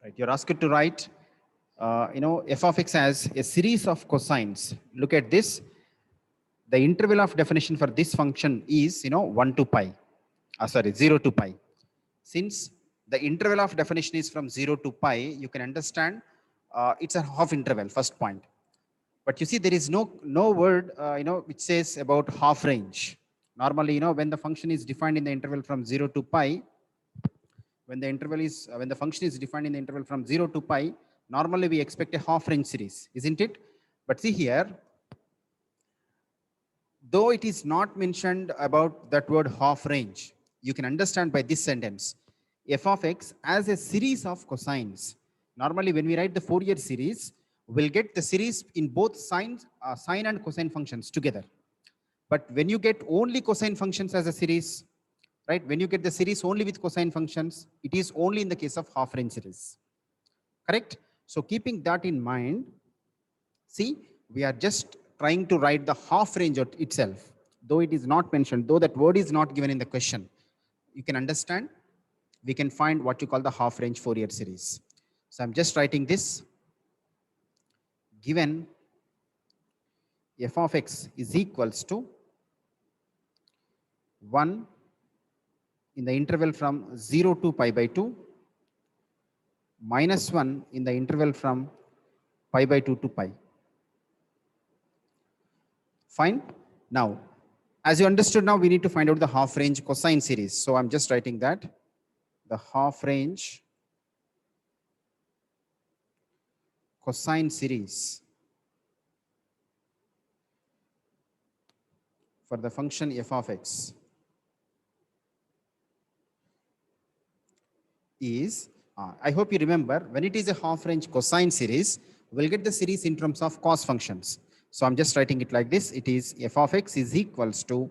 Right, you're asked to write, f of x as a series of cosines. Look at this. The interval of definition for this function is, 1 to pi. Sorry, 0 to pi. Since the interval of definition is from 0 to pi, you can understand it's a half interval, first point. But you see, there is no word, which says about half range. Normally, when the function is defined in the interval from 0 to pi, when the function is defined in the interval from 0 to pi, normally we expect a half range series, isn't it? But see here, though it is not mentioned about that word half range, you can understand by this sentence, f of x as a series of cosines. Normally when we write the Fourier series, we'll get the series in both sine and cosine functions together. But when you get only cosine functions as a series, right? When you get the series only with cosine functions, it is only in the case of half range series. Correct? So keeping that in mind, see, we are just trying to write the half range itself, though it is not mentioned, though that word is not given in the question. You can understand, we can find what you call the half range Fourier series. So I'm just writing this. Given f of x is equals to 1 in the interval from 0 to pi by 2, minus 1 in the interval from pi by 2 to pi. Fine. Now, as you understood, now we need to find out the half range cosine series. So I'm just writing that the half range cosine series for the function f of x is, I hope you remember, when it is a half range cosine series, we'll get the series in terms of cos functions. So I'm just writing it like this. It is f of x is equals to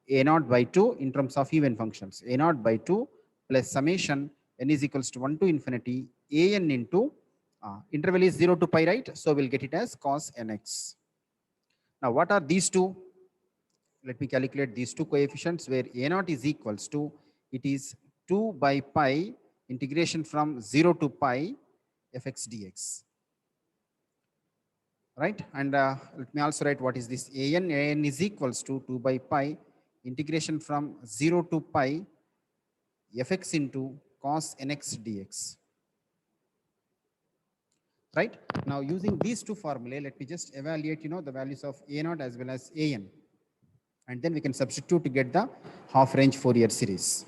a naught by 2 in terms of even functions. A naught by 2 plus summation n is equals to 1 to infinity a n into interval is 0 to pi, right? So we'll get it as cos nx. Now what are these two? Let me calculate these two coefficients where a naught is equals to, it is 2 by pi integration from 0 to pi fx dx. Right? And let me also write what is this an. An is equals to 2 by pi integration from 0 to pi fx into cos nx dx. Right? Now using these two formulae, let me just evaluate, the values of a naught as well as an. And then we can substitute to get the half range Fourier series.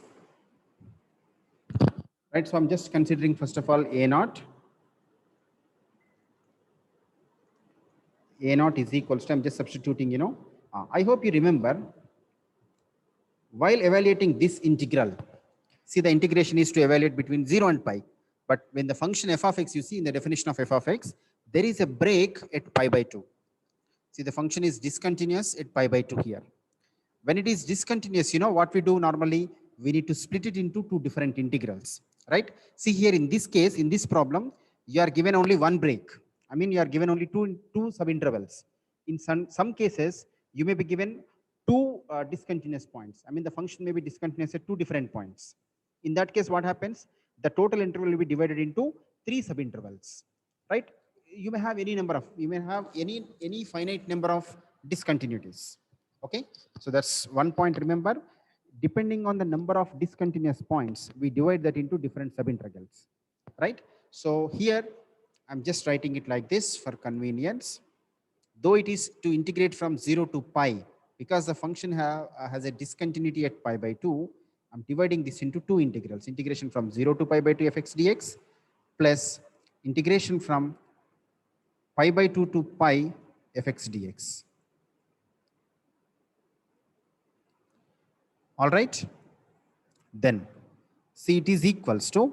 Right? So I'm just considering first of all a naught. A naught is equals to, I'm just substituting, I hope you remember, while evaluating this integral, see, the integration is to evaluate between 0 and pi. But when the function f of x, you see in the definition of f of x, there is a break at pi by 2. See, the function is discontinuous at pi by 2 here. When it is discontinuous, what we do normally, we need to split it into two different integrals, right? See here in this case, in this problem, you are given only one break. I mean, you are given only two subintervals. In some cases, you may be given two discontinuous points. I mean, the function may be discontinuous at two different points. In that case, what happens? The total interval will be divided into three subintervals, right? You may have any finite number of discontinuities. Okay, so that's one point. Remember, depending on the number of discontinuous points, we divide that into different subintegrals, right? So here I'm just writing it like this for convenience. Though it is to integrate from 0 to pi, because the function has a discontinuity at pi by 2, I'm dividing this into two integrals. Integration from 0 to pi by 2 fx dx plus integration from pi by 2 to pi fx dx. All right. Then see, it is equals to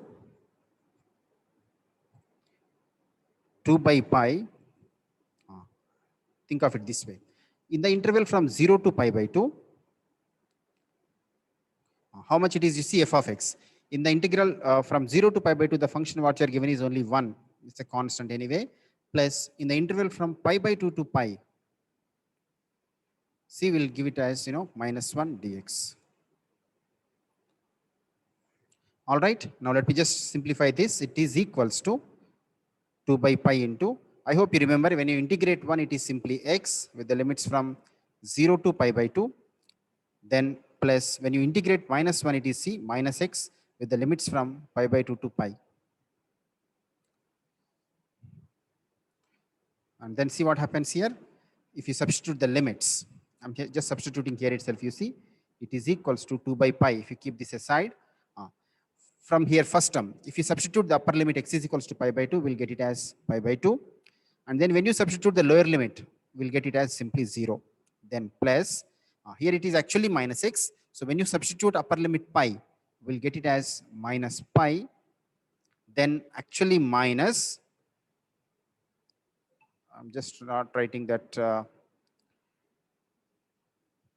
2 by pi. Think of it this way. In the interval from 0 to pi by 2, how much it is, you see, f of x. In the integral from 0 to pi by 2, the function what you are given is only 1. It's a constant anyway. Plus in the interval from pi by 2 to pi, c will give it as, minus 1 dx. All right, now let me just simplify this. It is equals to 2 by pi into, I hope you remember when you integrate 1, it is simply x with the limits from 0 to pi by 2. Then plus when you integrate minus 1, it is c minus x with the limits from pi by 2 to pi. And then see what happens here. If you substitute the limits, I'm just substituting here itself, you see, it is equals to 2 by pi. If you keep this aside, from here first term, if you substitute the upper limit x is equals to pi by 2, we'll get it as pi by 2. And then when you substitute the lower limit, we'll get it as simply 0. Then plus, here it is actually minus x. So when you substitute upper limit pi, we'll get it as minus pi. Then actually minus, I'm just not writing that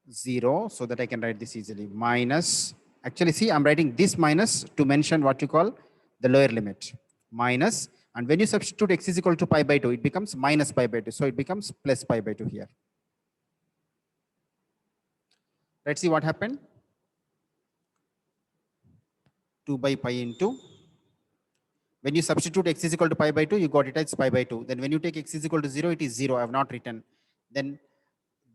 0 so that I can write this easily. Minus, actually see, I'm writing this minus to mention what you call the lower limit. Minus, and when you substitute x is equal to pi by 2, it becomes minus pi by 2. So it becomes plus pi by 2 here. Let's see what happened. 2 by pi into, when you substitute x is equal to pi by 2, you got it as pi by 2. Then when you take x is equal to 0, it is 0. I have not written. Then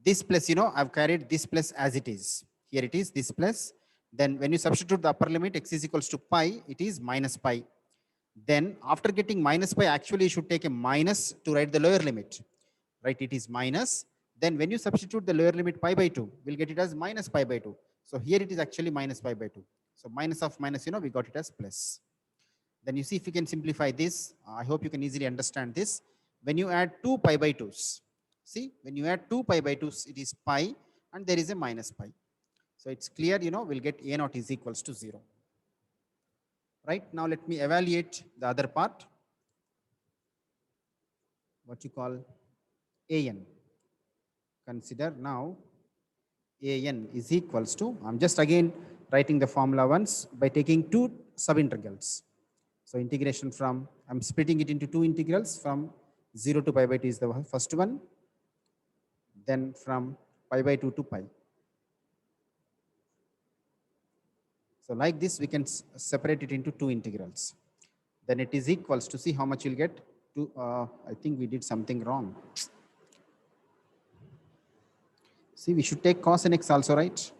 this plus, I've carried this plus as it is. Here it is, this plus. Then when you substitute the upper limit, x is equals to pi, it is minus pi. Then after getting minus pi, actually you should take a minus to write the lower limit. Right, it is minus. Then when you substitute the lower limit pi by 2, we'll get it as minus pi by 2. So here it is actually minus pi by 2. So minus of minus, we got it as plus. Then you see if you can simplify this, I hope you can easily understand this. When you add 2 pi by 2s, see, when you add 2 pi by 2s, it is pi and there is a minus pi. So it's clear, we'll get a naught is equals to 0. Right, now let me evaluate the other part. What you call an. Consider now an is equals to, I'm just again writing the formula once by taking two subintegrals. So integration from, I'm splitting it into two integrals from 0 to pi by 2 is the first one. Then from pi by 2 to pi. So like this, we can separate it into two integrals. Then it is equals to, see how much you'll get to, I think we did something wrong. See, we should take cos nx also, right?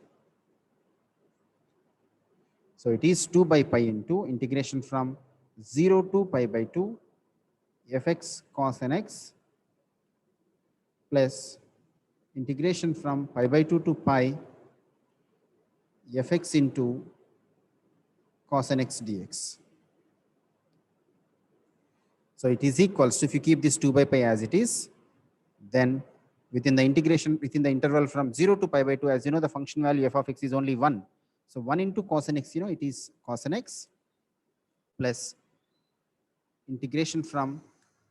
So it is 2 by pi into integration from 0 to pi by 2 fx cos nx plus integration from pi by 2 to pi fx into cos nx dx. So it is equals to, if you keep this 2 by pi as it is, then within the integration, within the interval from 0 to pi by 2, as you know, the function value f of x is only 1. So 1 into cos nx, it is cos nx plus integration from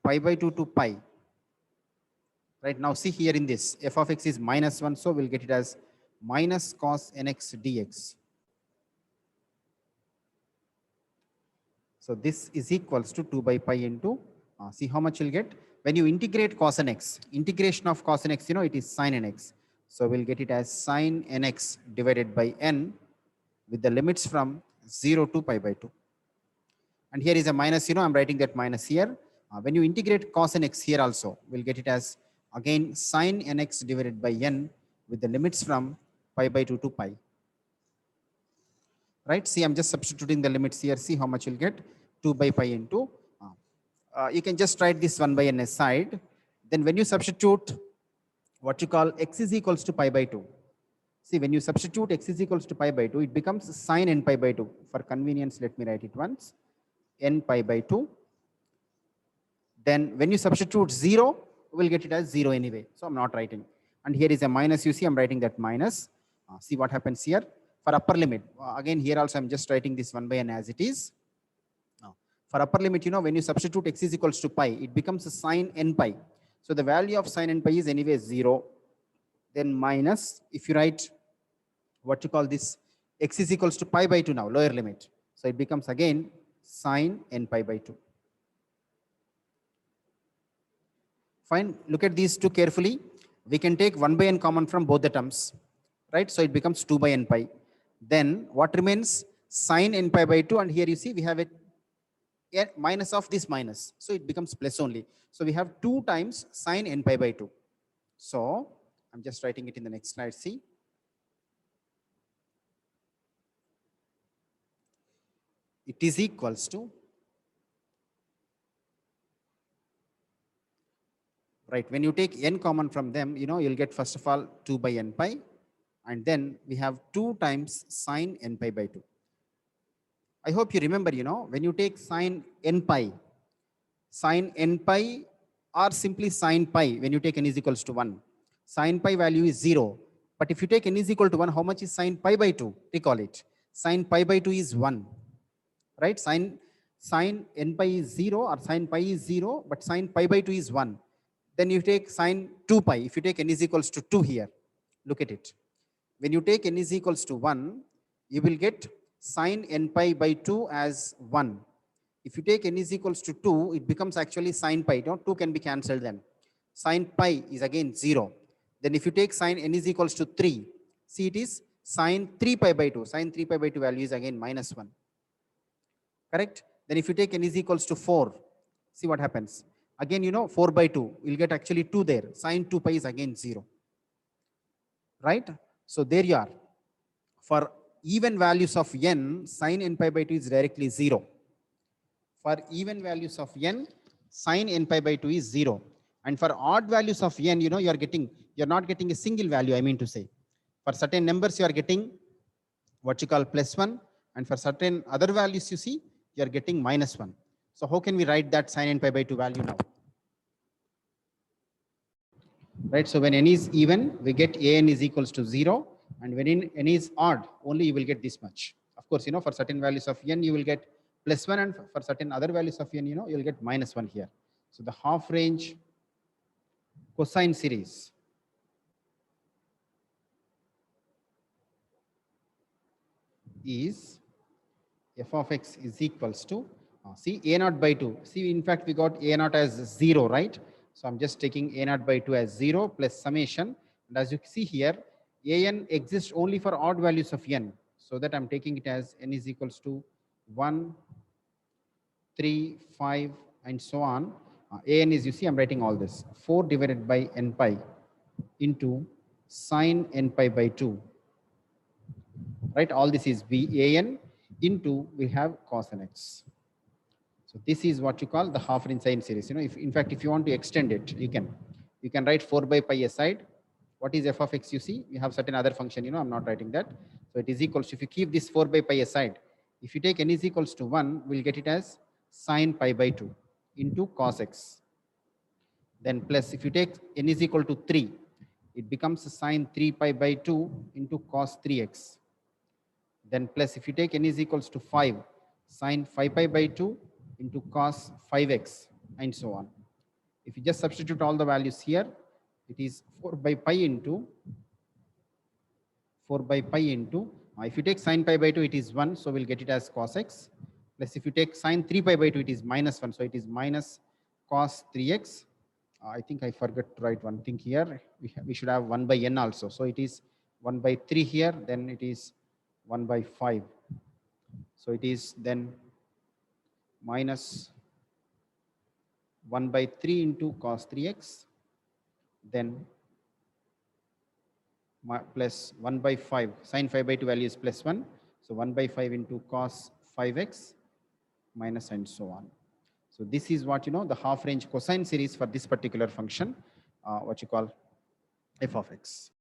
pi by 2 to pi. Right now, see here in this, f of x is minus 1, so we'll get it as minus cos nx dx. So this is equals to 2 by pi into, see how much you'll get. When you integrate cos nx, integration of cos nx, it is sin nx. So we'll get it as sin nx divided by n with the limits from 0 to pi by 2. And here is a minus, I'm writing that minus here. When you integrate cos nx here also, we'll get it as again sin nx divided by n with the limits from pi by 2 to pi. Right, see, I'm just substituting the limits here. See how much you'll get, 2 by pi into, you can just write this 1 by n aside. Then when you substitute what you call x is equals to pi by 2. See, when you substitute x is equals to pi by 2, it becomes sin n pi by 2. For convenience, let me write it once, n pi by 2. Then when you substitute 0, we'll get it as 0 anyway. So I'm not writing. And here is a minus, you see, I'm writing that minus. See what happens here. For upper limit, again, here also I'm just writing this 1 by n as it is. For upper limit, when you substitute x is equals to pi, it becomes a sin n pi. So the value of sin n pi is anyway 0. Then minus, if you write what you call this, x is equals to pi by 2 now, lower limit. So it becomes again sin n pi by 2. Fine, look at these two carefully. We can take 1 by n common from both the terms, right? So it becomes 2 by n pi. Then what remains? sine n pi by 2, and here you see we have a minus of this minus, so it becomes plus only. So we have 2 times sine n pi by 2. So I'm just writing it in the next slide. See, it is equals to, right, when you take n common from them, you'll get first of all 2 by n pi, and then we have 2 times sine n pi by 2. I hope you remember, when you take sine n pi or simply sine pi, when you take n is equals to 1, sine pi value is 0. But if you take n is equal to 1, how much is sine pi by 2? Recall it. Sine pi by 2 is 1, right? Sine n pi is 0 or sine pi is 0, but sine pi by 2 is 1. Then you take sine 2 pi. If you take n is equals to 2 here, look at it. When you take n is equals to 1, you will get sine n pi by 2 as 1. If you take n is equals to 2, it becomes actually sine pi. 2 can be cancelled then. Sine pi is again 0. Then if you take sine n is equals to 3, see it is sine 3 pi by 2. Sine 3 pi by 2 value is again minus 1. Correct? Then if you take n is equals to 4, see what happens. Again, 4 by 2, you'll get actually 2 there. Sine 2 pi is again 0. Right? So there you are. For even values of n, sine n pi by 2 is directly 0. For even values of n, sine n pi by 2 is 0. And for odd values of n, you're not getting a single value, I mean to say. For certain numbers, you are getting what you call plus 1. And for certain other values, you see, you're getting minus 1. So how can we write that sine n pi by 2 value now? Right, so when n is even, we get an is equals to 0. And when n is odd, only you will get this much. Of course, for certain values of n, you will get plus 1, and for certain other values of n, you'll get minus 1 here. So the half range cosine series is f of x is equals to, see, a naught by 2. See, in fact, we got a naught as 0, right? So I'm just taking a naught by 2 as 0 plus summation. And as you see here, an exists only for odd values of n. So that I'm taking it as n is equals to 1, 3, 5, and so on. An is, you see, I'm writing all this. 4 divided by n pi into sine n pi by 2. Right? All this is an into, we have cos nx. So this is what you call the half range sine series. If in fact, if you want to extend it, you can write 4 by pi aside. What is f of x? You see, you have certain other function. I'm not writing that. So it is equals to, if you keep this 4 by pi aside, if you take n is equals to 1, we'll get it as sine pi by 2 into cos x. Then plus, if you take n is equal to 3, it becomes sine 3 pi by 2 into cos 3x. Then plus, if you take n is equals to 5, sine 5 pi by 2 into cos 5x, and so on. If you just substitute all the values here, it is 4 by pi into, if you take sine pi by 2, it is 1, so we'll get it as cos x. Plus, if you take sine 3 pi by 2, it is minus 1, so it is minus cos 3x. I think I forgot to write one thing here. We should have 1 by n also. So it is 1 by 3 here, then it is 1 by 5. So it is then minus 1 by 3 into cos 3x, then plus 1 by 5. Sine 5 by 2 value is plus 1. So 1 by 5 into cos 5x minus, and so on. So this is what, the half range cosine series for this particular function, what you call f of x.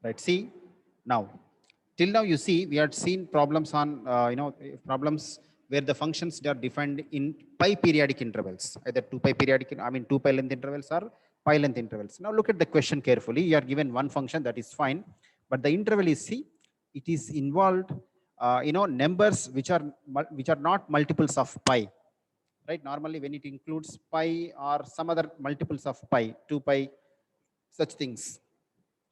Right, see, now, till now you see, we had seen problems on, problems where the functions are defined in pi periodic intervals, either 2 pi periodic, 2 pi length intervals or pi length intervals. Now look at the question carefully. You are given one function, that is fine, but the interval is, see, it is involved, numbers which are not multiples of pi, right? Normally when it includes pi or some other multiples of pi, 2 pi, such things,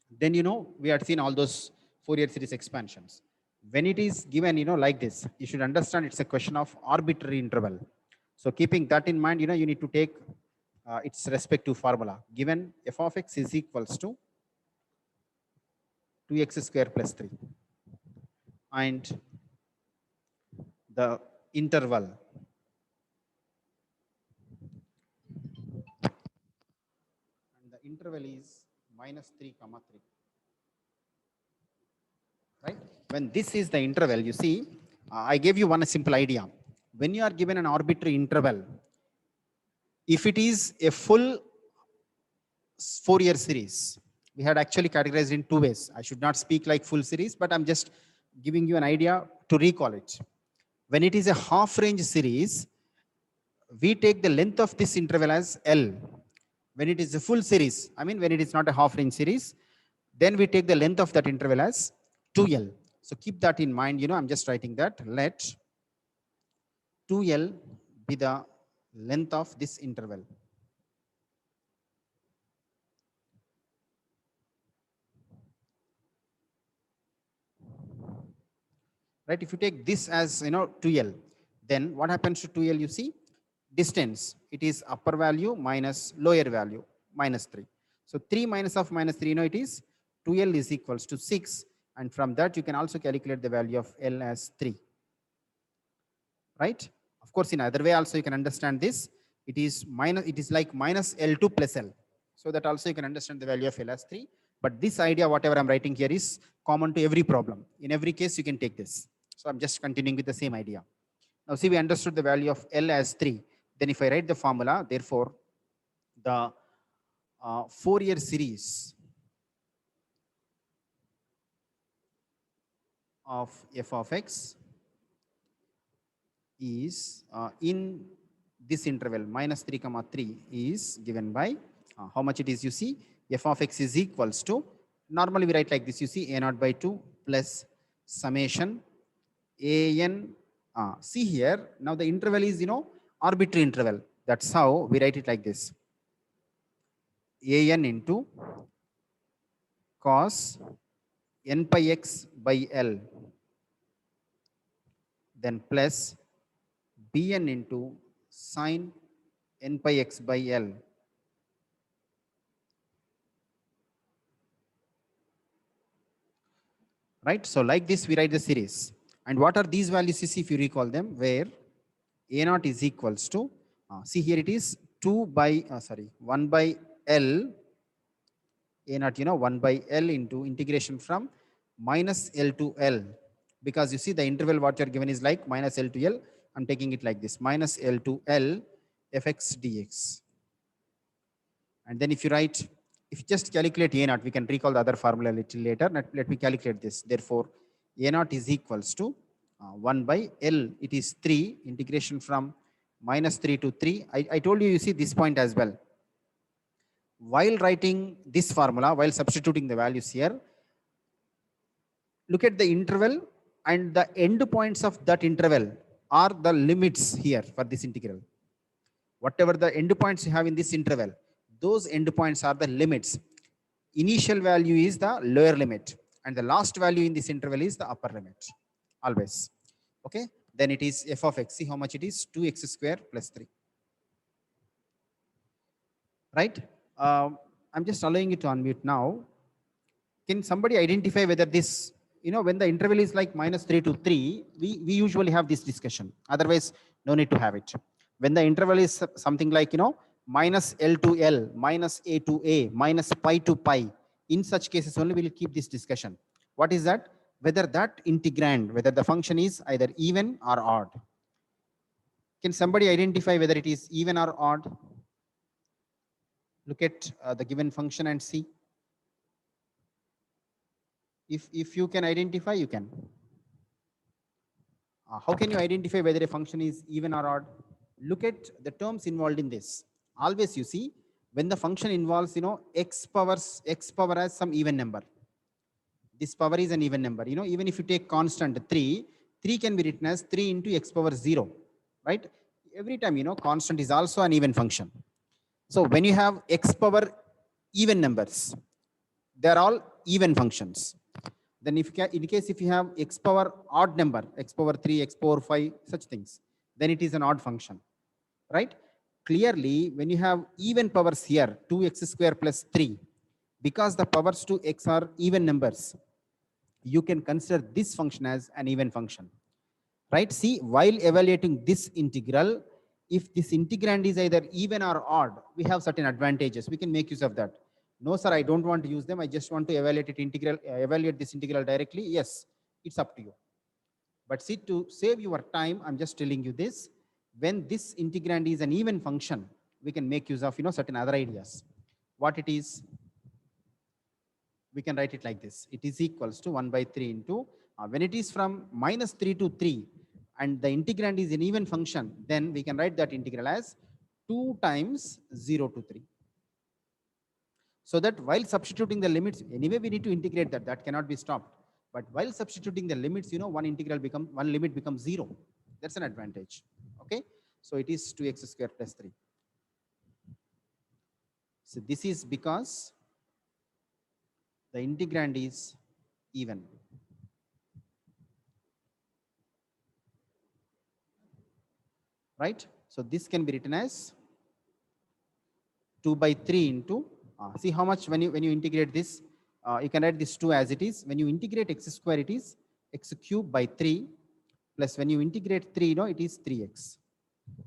then, we had seen all those Fourier series expansions. When it is given, like this, you should understand it's a question of arbitrary interval. So keeping that in mind, you need to take its respective formula. Given f of x is equals to 2x square plus 3. And the interval, is minus 3 comma 3. Right? When this is the interval, you see, I gave you one simple idea. When you are given an arbitrary interval, if it is a full Fourier series, we had actually categorized in two ways. I should not speak like full series, but I'm just giving you an idea to recall it. When it is a half range series, we take the length of this interval as L. When it is a full series, I mean, when it is not a half range series, then we take the length of that interval as 2L. So keep that in mind. I'm just writing that. Let 2L be the length of this interval. Right? If you take this as 2L, then what happens to 2L? You see, distance, it is upper value minus lower value minus 3. So 3 minus of minus 3, it is 2L is equals to 6. And from that, you can also calculate the value of L as 3. Right? Of course, in other way also you can understand this. It is like minus L2 plus L. So that also you can understand the value of L as 3. But this idea, whatever I'm writing here, is common to every problem. In every case, you can take this. So I'm just continuing with the same idea. Now see, we understood the value of L as 3. Then if I write the formula, therefore, the Fourier series of f of x is in this interval minus 3 comma 3 is given by how much it is. You see, f of x is equals to, normally we write like this, you see, a naught by 2 plus summation an. See here, now the interval is arbitrary interval. That's how we write it like this: an into cos n pi x by L, then plus bn into sine n pi x by L, right? So like this, we write the series. And what are these values? You see, if you recall them, where a naught is equals to, see here it is 1 by L, a naught, 1 by L into integration from minus L to L. Because you see the interval what you're given is like minus L to L. I'm taking it like this, minus L to L fx dx. And then if you just calculate a naught, we can recall the other formula a little later. Let me calculate this. Therefore, a naught is equals to 1 by L. It is 3, integration from minus 3 to 3. I told you, you see this point as well. While writing this formula, while substituting the values here, look at the interval, and the end points of that interval are the limits here for this integral. Whatever the end points you have in this interval, those endpoints are the limits. Initial value is the lower limit, and the last value in this interval is the upper limit, always. Okay, then it is f of x. See how much it is: 2x square plus 3. Right? I'm just allowing you to unmute now. Can somebody identify whether this, when the interval is like minus 3 to 3, we usually have this discussion. Otherwise, no need to have it. When the interval is something like, minus L to L, minus A to A, minus pi to pi, in such cases only we'll keep this discussion. What is that? Whether that integrand, whether the function is either even or odd. Can somebody identify whether it is even or odd? Look at the given function and see. If you can identify, you can. How can you identify whether a function is even or odd? Look at the terms involved in this. Always you see, when the function involves, x power as some even number. This power is an even number. Even if you take constant 3 can be written as 3 into x power 0, right? Every time, constant is also an even function. So when you have x power even numbers, they are all even functions. Then in case if you have x power odd number, x power 3, x power 5, such things, then it is an odd function, right? Clearly, when you have even powers here, 2x square plus 3, because the powers to x are even numbers, you can consider this function as an even function, right? See, while evaluating this integral, if this integrand is either even or odd, we have certain advantages. We can make use of that. No, sir, I don't want to use them. I just want to evaluate this integral directly. Yes, it's up to you. But see, to save your time, I'm just telling you this. When this integrand is an even function, we can make use of certain other ideas. What it is, we can write it like this. It is equals to 1 by 3 into, when it is from -3 to 3, and the integrand is an even function, then we can write that integral as 2 times 0 to 3. So that while substituting the limits, anyway, we need to integrate that. That cannot be stopped. But while substituting the limits, one limit becomes 0. That's an advantage. Okay. So it is 2x square plus 3. So this is because the integrand is even. Right? So this can be written as 2 by 3 into, see how much when you integrate this, you can write this 2 as it is. When you integrate x square, it is x cube by 3, plus when you integrate 3, it is 3x.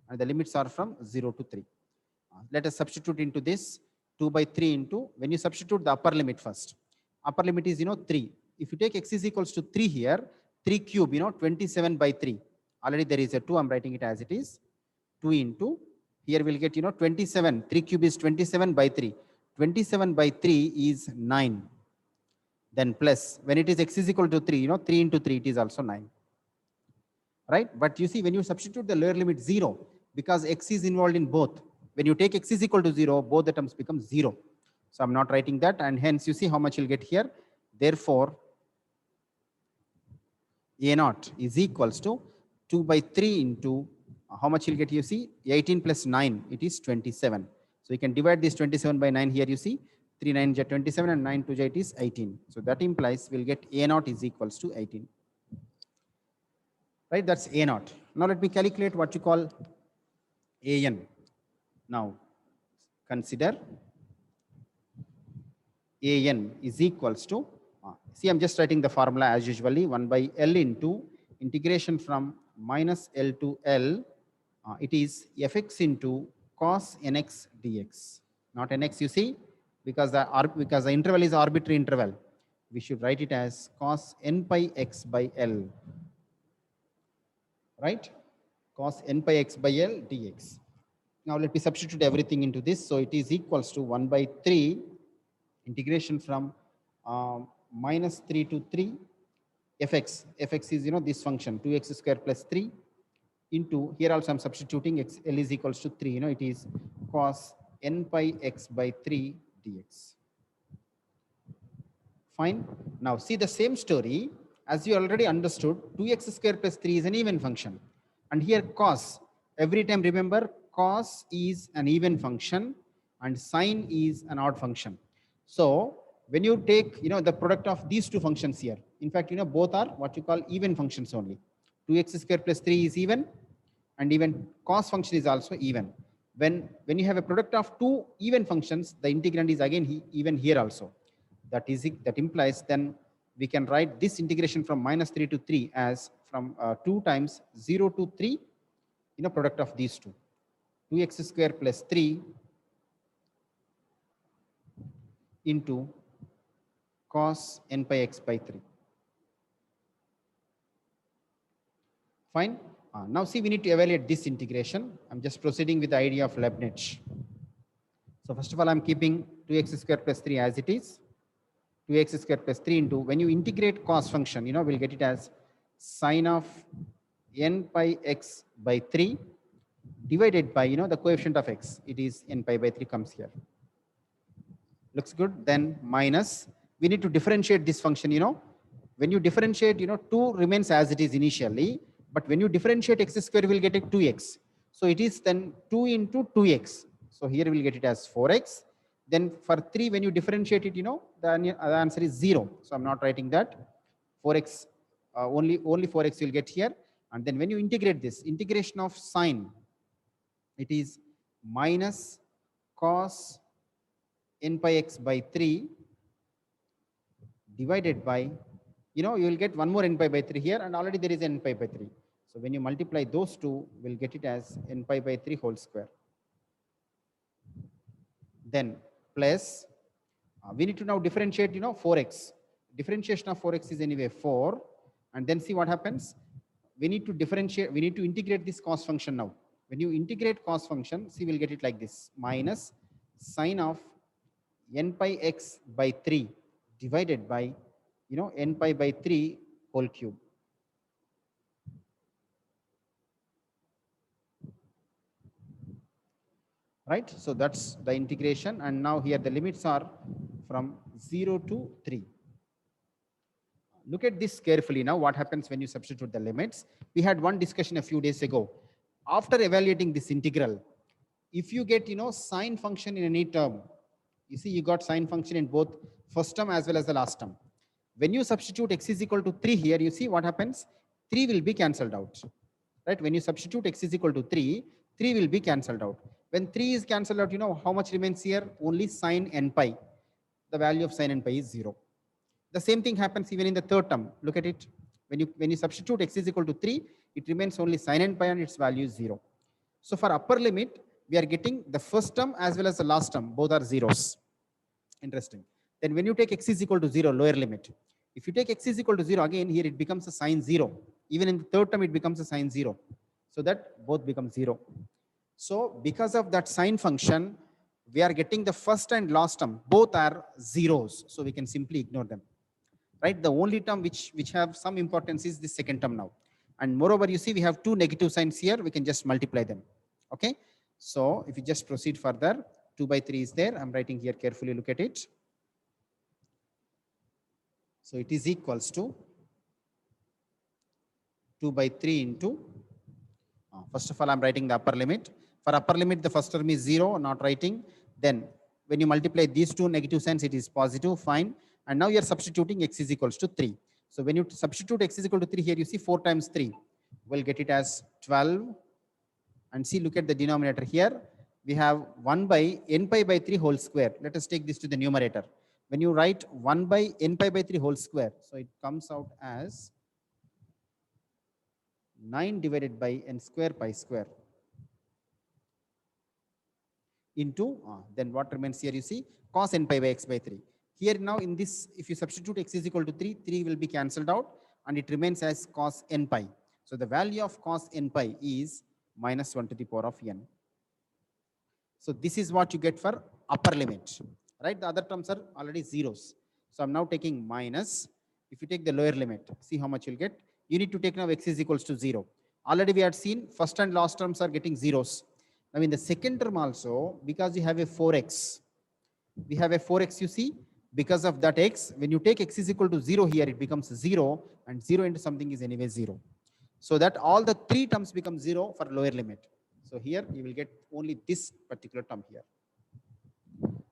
And the limits are from 0 to 3. Let us substitute into this 2 by 3 into, when you substitute the upper limit first. Upper limit is 3. If you take x is equals to 3 here, 3 cube, 27 by 3. Already there is a 2, I'm writing it as it is. 2 into, here we'll get 27. 3 cube is 27 by 3. 27 by 3 is 9. Then plus, when it is x is equal to 3, 3 into 3, it is also 9. Right? But you see, when you substitute the lower limit 0, because x is involved in both. When you take x is equal to 0, both the terms become 0. So I'm not writing that, and hence you see how much you'll get here. Therefore, a naught is equals to 2 by 3 into, how much you'll get, you see, 18 plus 9, it is 27. So you can divide this 27 by 9 here, you see, 3 9 is 27 and 9 2 it is 18. So that implies we'll get a naught is equals to 18. Right, that's a naught. Now let me calculate what you call an. Now consider an is equals to, see, I'm just writing the formula as usually, 1 by L into integration from minus L to L. It is fx into cos nx dx, not nx, you see, because the interval is arbitrary interval. We should write it as cos n pi x by L. Right? Cos n pi x by L dx. Now let me substitute everything into this. So it is equals to 1 by 3 integration from minus 3 to 3 fx. Fx is, this function 2x square plus 3 into, here also I'm substituting x, L is equals to 3. It is cos n pi x by 3 dx. Fine. Now see the same story. As you already understood, 2x square plus 3 is an even function. And here cos, every time remember, cos is an even function and sine is an odd function. So when you take, the product of these two functions here, in fact, both are what you call even functions only. 2x square plus 3 is even, and even cos function is also even. When you have a product of two even functions, the integrand is again even here also. That implies then we can write this integration from minus 3 to 3 as from 2 times 0 to 3, product of these two. 2x square plus 3 into cos n pi x by 3. Fine. Now see, we need to evaluate this integration. I'm just proceeding with the idea of Leibniz. So first of all, I'm keeping 2x square plus 3 as it is. 2x square plus 3 into, when you integrate cos function, we'll get it as sine of n pi x by 3 divided by, the coefficient of x. It is n pi by 3 comes here. Looks good. Then minus, we need to differentiate this function, when you differentiate, 2 remains as it is initially, but when you differentiate x square, we'll get it 2x. So it is then 2 into 2x. So here we'll get it as 4x. Then for 3, when you differentiate it, the answer is 0. So I'm not writing that. 4x, only 4x you'll get here. And then when you integrate this, integration of sine, it is minus cos n pi x by 3 divided by you know, you will get one more n pi by 3 here, and already there is n pi by 3. So when you multiply those two, we'll get it as n pi by 3 whole square. Then plus, we need to now differentiate, you know, 4x. Differentiation of 4x is anyway 4. And then see what happens. We need to differentiate, we need to integrate this cos function now. When you integrate cos function, see, we'll get it like this, minus sine of n pi x by 3 divided by, you know, n pi by 3 whole cube. Right? So that's the integration. And now here the limits are from 0 to 3. Look at this carefully now. What happens when you substitute the limits? We had one discussion a few days ago. After evaluating this integral, if you get, you know, sine function in any term, you see you got sine function in both first term as well as the last term. When you substitute x is equal to 3 here, you see what happens? 3 will be cancelled out. Right? When you substitute x is equal to 3, 3 will be cancelled out. When 3 is cancelled out, you know how much remains here? Only sine n pi. The value of sine n pi is 0. The same thing happens even in the third term. Look at it. When you substitute x is equal to 3, it remains only sine n pi and its value is 0. So for upper limit, we are getting the first term as well as the last term. Both are zeros. Interesting. Then when you take x is equal to 0, lower limit. If you take x is equal to 0, again here it becomes a sine 0. Even in the third term, it becomes a sine 0. So that both become 0. So because of that sine function, we are getting the first and last term. Both are zeros. So we can simply ignore them. Right? The only term which have some importance is the second term now. And moreover, you see we have two negative signs here. We can just multiply them. Okay. So if you just proceed further, 2 by 3 is there. I'm writing here carefully. Look at it. So it is equals to 2 by 3 into, first of all, I'm writing the upper limit. For upper limit, the first term is 0, not writing. Then when you multiply these two negative signs, it is positive, fine. And now you're substituting x is equals to 3. So when you substitute x is equal to 3 here, you see 4 times 3. We'll get it as 12. And see, look at the denominator here. We have 1 by n pi by 3 whole square. Let us take this to the numerator. When you write 1 by n pi by 3 whole square, so it comes out as 9 divided by n square pi square into, then what remains here, you see, cos n pi by x by 3. Here now in this, if you substitute x is equal to 3, 3 will be cancelled out and it remains as cos n pi. So the value of cos n pi is minus 1 to the power of n. So this is what you get for upper limit, right? The other terms are already zeros. So I'm now taking minus. If you take the lower limit, see how much you'll get. You need to take now x is equals to 0. Already we had seen first and last terms are getting zeros. Now in the second term also, because you have a 4x, we have a 4x, you see, because of that x, when you take x is equal to 0 here, it becomes 0 and 0 into something is anyway 0. So that all the three terms become 0 for lower limit. So here you will get only this particular term here.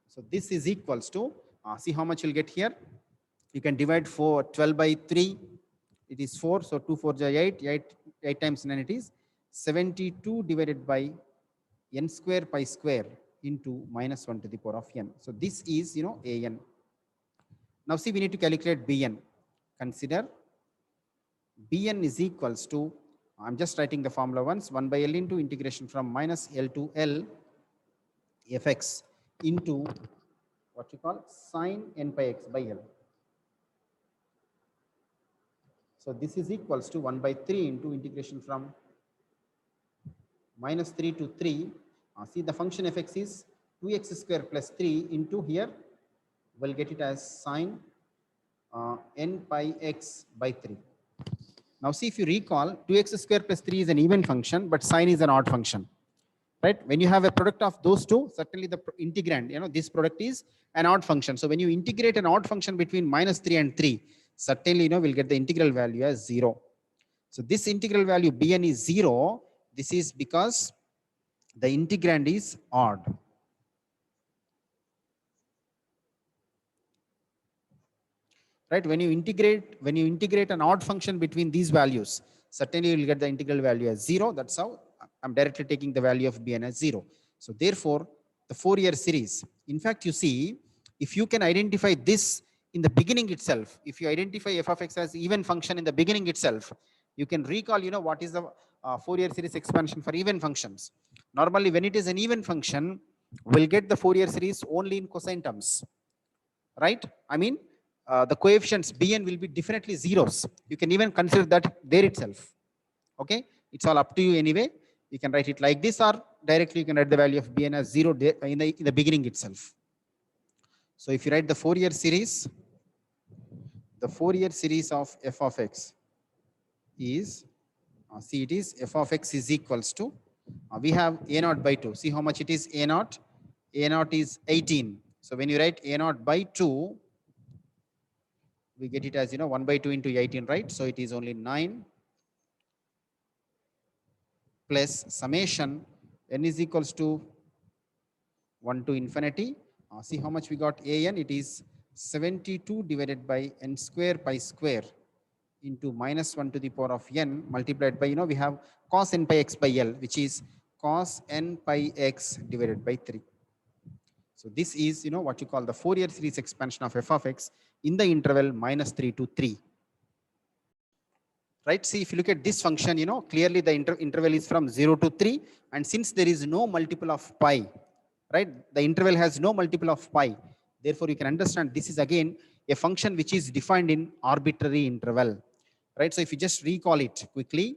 So this is equals to, see how much you'll get here. You can divide 12 by 3. It is 4. So 2 4 8. 8 times 9 it is 72 divided by n square pi square into minus 1 to the power of n. So this is, you know, an. Now see, we need to calculate bn. Consider bn is equals to, I'm just writing the formula once, 1 by L into integration from minus L to L fx into what you call sine n pi x by L. So this is equals to 1 by 3 into integration from minus 3 to 3. See, the function fx is 2x square plus 3 into here. We'll get it as sine n pi x by 3. Now see, if you recall, 2x square plus 3 is an even function, but sine is an odd function. Right? When you have a product of those two, certainly the integrand, you know, this product is an odd function. So when you integrate an odd function between minus 3 and 3, certainly, you know, we'll get the integral value as 0. So this integral value bn is 0. This is because the integrand is odd. Right? When you integrate an odd function between these values, certainly you will get the integral value as 0. That's how I'm directly taking the value of bn as 0. So therefore, the Fourier series, in fact, you see, if you can identify this in the beginning itself, if you identify f of x as even function in the beginning itself, you can recall, what is the Fourier series expansion for even functions. Normally, when it is an even function, we'll get the Fourier series only in cosine terms, right? I mean, the coefficients bn will be definitely zeros. You can even consider that there itself. Okay, it's all up to you anyway. You can write it like this, or directly you can write the value of bn as 0 in the beginning itself. So if you write the Fourier series, the Fourier series of f of x is, see, it is f of x is equals to, we have a naught by 2. See how much it is a naught? A naught is 18. So when you write a naught by 2, we get it as, 1 by 2 into 18, right? So it is only 9 plus summation n is equals to 1 to infinity. See how much we got an? It is 72 divided by n square pi square into minus 1 to the power of n multiplied by, we have cos n pi x by L, which is cos n pi x divided by 3. So this is, what you call the Fourier series expansion of f of x in the interval minus 3 to 3. Right? See, if you look at this function, clearly the interval is from 0 to 3. And since there is no multiple of pi, right? The interval has no multiple of pi. Therefore, you can understand this is again a function which is defined in arbitrary interval, right? So if you just recall it quickly,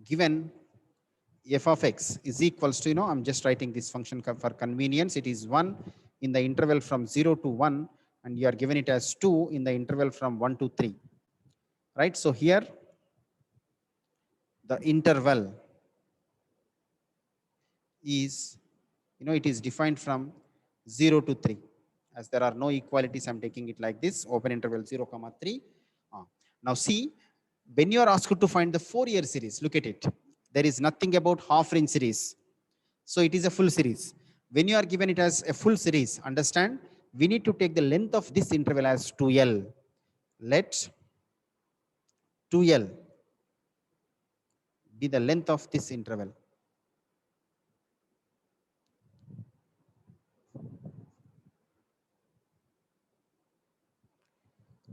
given f of x is equals to, I'm just writing this function for convenience. It is 1 in the interval from 0 to 1, and you are given it as 2 in the interval from 1 to 3, right? So here, the interval is, it is defined from 0 to 3. As there are no equalities, I'm taking it like this, open interval 0, 3. Now see, when you are asked to find the Fourier series, look at it. There is nothing about half range series. So it is a full series. When you are given it as a full series, understand, we need to take the length of this interval as 2L. Let 2L be the length of this interval.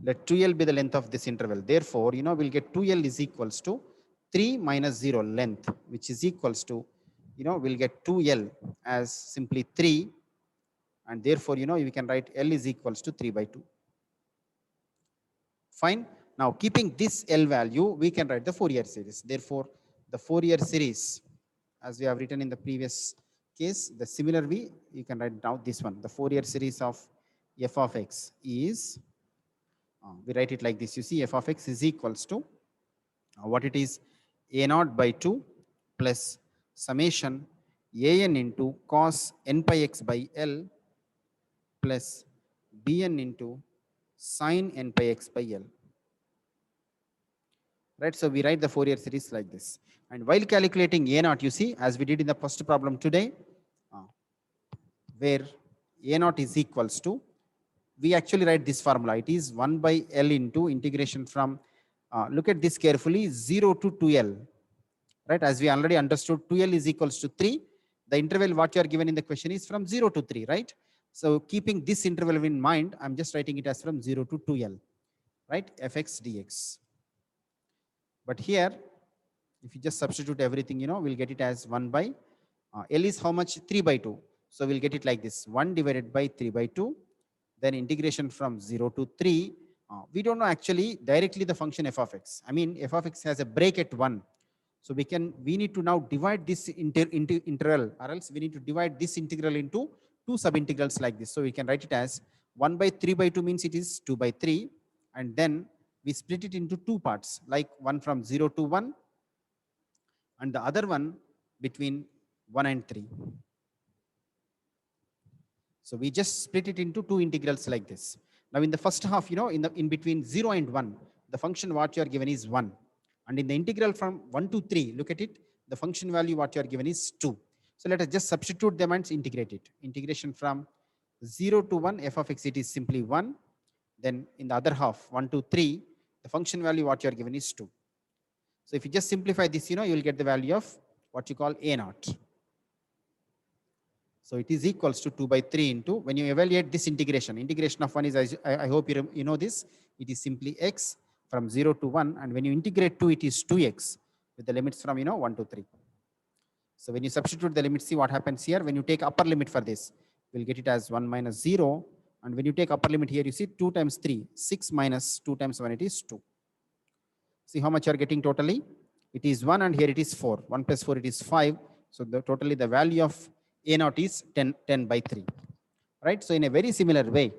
Let 2L be the length of this interval. Therefore, we'll get 2L is equals to 3 minus 0 length, which is equals to, we'll get 2L as simply 3. And therefore, we can write L is equals to 3 by 2. Fine. Now, keeping this L value, we can write the Fourier series. Therefore, the Fourier series, as we have written in the previous case, the similar way, you can write down this one. The Fourier series of f of x is, we write it like this. You see, f of x is equals to what it is, a naught by 2 plus summation an into cos n pi x by L plus bn into sin n pi x by L. Right? So we write the Fourier series like this. And while calculating a naught, you see, as we did in the first problem today, where a naught is equals to, we actually write this formula. It is 1 by L into integration from, look at this carefully, 0 to 2L. Right? As we already understood, 2L is equals to 3. The interval what you are given in the question is from 0 to 3, right? So keeping this interval in mind, I'm just writing it as from 0 to 2L, right? Fx dx. But here, if you just substitute everything, we'll get it as 1 by, L is how much? 3 by 2. So we'll get it like this, 1 divided by 3 by 2. Then integration from 0 to 3. We don't know actually directly the function f of x. I mean, f of x has a break at 1. So we need to now divide this into integral, or else we need to divide this integral into two subintegrals like this. So we can write it as 1 by 3 by 2 means it is 2 by 3. And then we split it into two parts, like one from 0 to 1 and the other one between 1 and 3. So we just split it into two integrals like this. Now in the first half, in between 0 and 1, the function what you are given is 1. And in the integral from 1 to 3, look at it, the function value what you are given is 2. So let us just substitute them and integrate it. Integration from 0 to 1, f of x, it is simply 1. Then in the other half, 1 to 3, the function value what you are given is 2. So if you just simplify this, you will get the value of what you call a naught. So it is equals to 2 by 3 into, when you evaluate this integration of 1 is, I hope you know this, it is simply x from 0 to 1. And when you integrate 2, it is 2x with the limits from, 1 to 3. So when you substitute the limit, see what happens here. When you take upper limit for this, we'll get it as 1 minus 0. And when you take upper limit here, you see 2 times 3, 6 minus 2 times 1, it is 2. See how much you are getting totally? It is 1 and here it is 4. 1 plus 4, it is 5. So totally the value of A naught is 10 by 3. Right? So in a very similar way,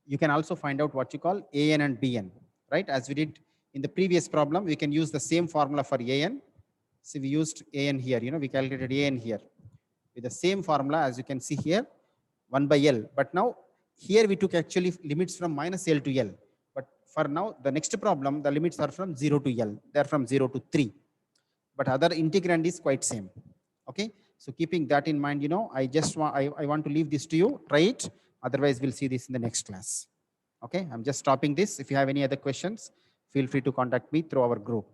you can also find out what you call AN and BN. Right? As we did in the previous problem, we can use the same formula for AN. See, we used AN here. We calculated AN here with the same formula as you can see here, 1 by L. But now here we took actually limits from minus L to L. But for now, the next problem, the limits are from 0 to L. They're from 0 to 3. But other integrand is quite same. Okay. So keeping that in mind, I want to leave this to you. Try it. Otherwise, we'll see this in the next class. Okay. I'm just stopping this. If you have any other questions, feel free to contact me through our group.